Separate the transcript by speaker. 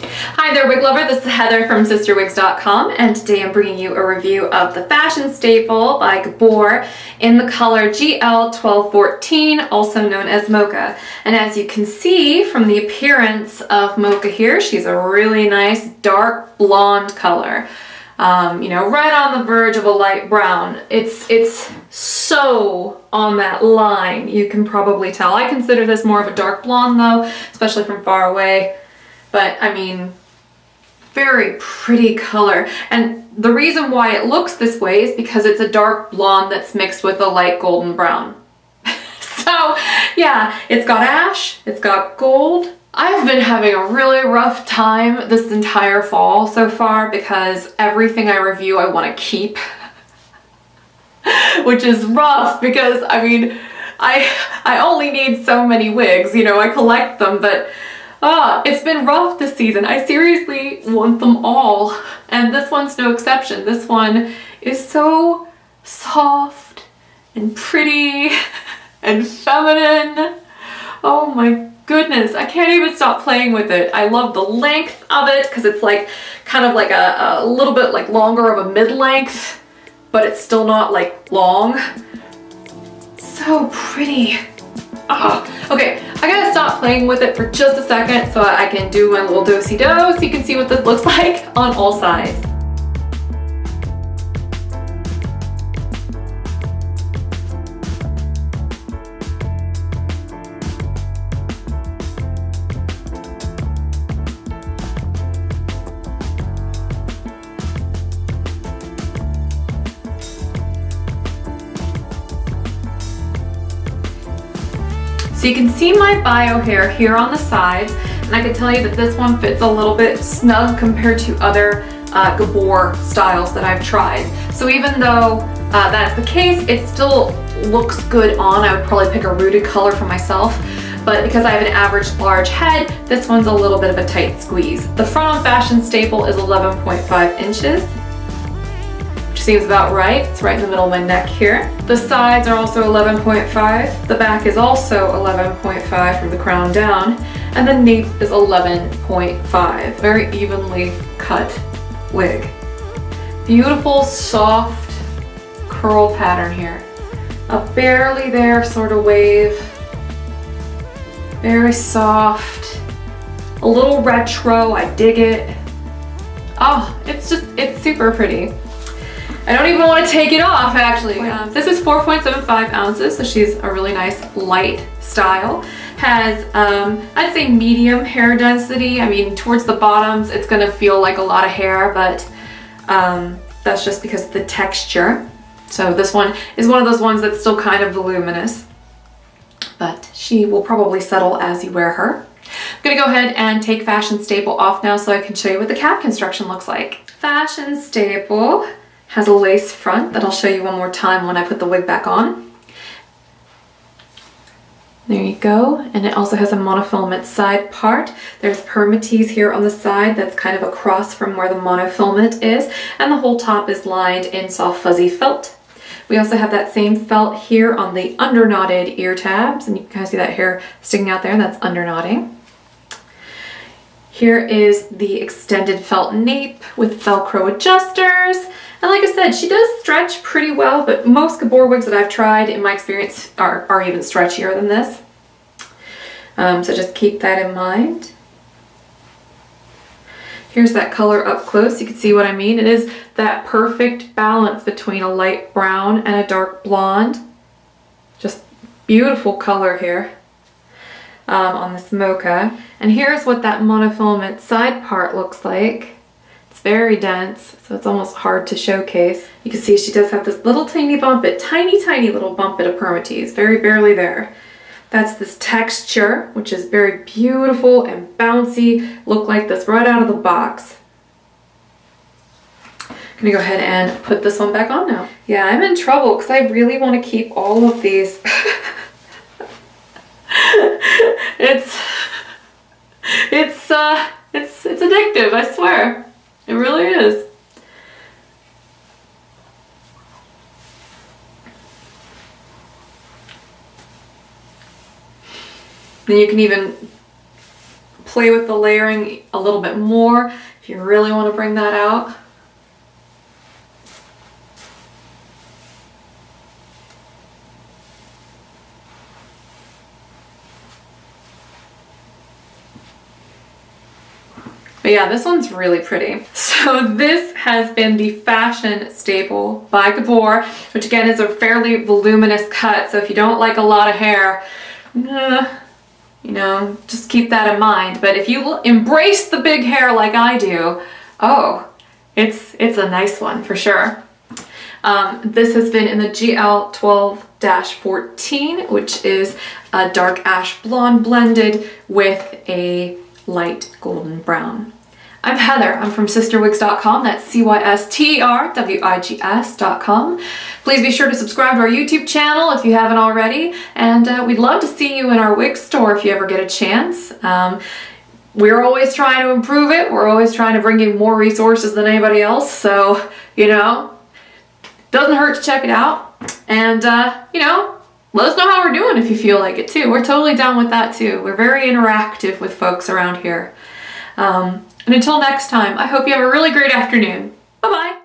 Speaker 1: Hi there, wig lover. This is Heather from CysterWigs.com, and today I'm bringing you a review of the fashion staple by Gabor in the color GL1214, also known as Mocha. And as you can see from the appearance of Mocha here, she's a really nice dark blonde color. You know, right on the verge of a light brown. It's so on that line, you can probably tell. I consider this more of a dark blonde though, especially from far away. But I mean, very pretty color. And the reason why it looks this way is because it's a dark blonde that's mixed with a light golden brown. So yeah, it's got ash, it's got gold. I've been having a really rough time this entire fall so far because everything I review I want to keep. Which is rough because, I mean, I only need so many wigs, you know, I collect them, but it's been rough this season. I seriously want them all, and this one's no exception. This one is so soft and pretty and feminine. Oh my goodness, I can't even stop playing with it. I love the length of it because it's like kind of like a little bit like longer of a mid-length, but it's still not like long. So pretty. Okay, I gotta stop playing with it for just a second so I can do my little do-si-do so you can see what this looks like on all sides. So you can see my bio hair here on the sides, and I can tell you that this one fits a little bit snug compared to other Gabor styles that I've tried. So even though that's the case, it still looks good on. I would probably pick a rooted color for myself, but because I have an average large head, this one's a little bit of a tight squeeze. The front on fashion staple is 11.5 inches. Seems about right. It's right in the middle of my neck here. The sides are also 11.5. The back is also 11.5 from the crown down. And the nape is 11.5. Very evenly cut wig. Beautiful, soft curl pattern here. A barely there sort of wave. Very soft. A little retro. I dig it. Oh, it's super pretty. I don't even want to take it off, actually. This is 4.75 ounces, so she's a really nice light style. Has, I'd say medium hair density. I mean, towards the bottoms, it's gonna feel like a lot of hair, but that's just because of the texture. So this one is one of those ones that's still kind of voluminous, but she will probably settle as you wear her. I'm gonna go ahead and take fashion staple off now so I can show you what the cap construction looks like. Fashion staple has a lace front that I'll show you one more time when I put the wig back on. There you go. And it also has a monofilament side part. There's permatease here on the side that's kind of across from where the monofilament is, and the whole top is lined in soft fuzzy felt. We also have that same felt here on the under knotted ear tabs, and you can kind of see that hair sticking out there, and that's under knotting. Here is the extended felt nape with Velcro adjusters. And like I said, she does stretch pretty well, but most Gabor wigs that I've tried, in my experience, are even stretchier than this. So just keep that in mind. Here's that color up close. You can see what I mean. It is that perfect balance between a light brown and a dark blonde. Just beautiful color here on this Mocha. And here's what that monofilament side part looks like. It's very dense, so it's almost hard to showcase. You can see she does have this little tiny bump, tiny little bump of permatease, very barely there. That's this texture, which is very beautiful and bouncy. Look like this right out of the box. I'm gonna go ahead and put this one back on now. Yeah, I'm in trouble because I really want to keep all of these. It's addictive, I swear. It really is. And you can even play with the layering a little bit more if you really want to bring that out. But yeah, this one's really pretty. So this has been the Fashion Staple by Gabor, which again is a fairly voluminous cut. So if you don't like a lot of hair, you know, just keep that in mind. But if you embrace the big hair like I do, oh, it's a nice one for sure. This has been in the GL12-14, which is a dark ash blonde blended with a light golden brown. I'm Heather. I'm from CysterWigs.com. That's CysterWigs.com. Please be sure to subscribe to our YouTube channel if you haven't already, and we'd love to see you in our wig store if you ever get a chance. We're always trying to improve it. We're always trying to bring you more resources than anybody else, so, you know, doesn't hurt to check it out. And, you know, let us know how we're doing if you feel like it too. We're totally down with that too. We're very interactive with folks around here. And until next time, I hope you have a really great afternoon. Bye-bye.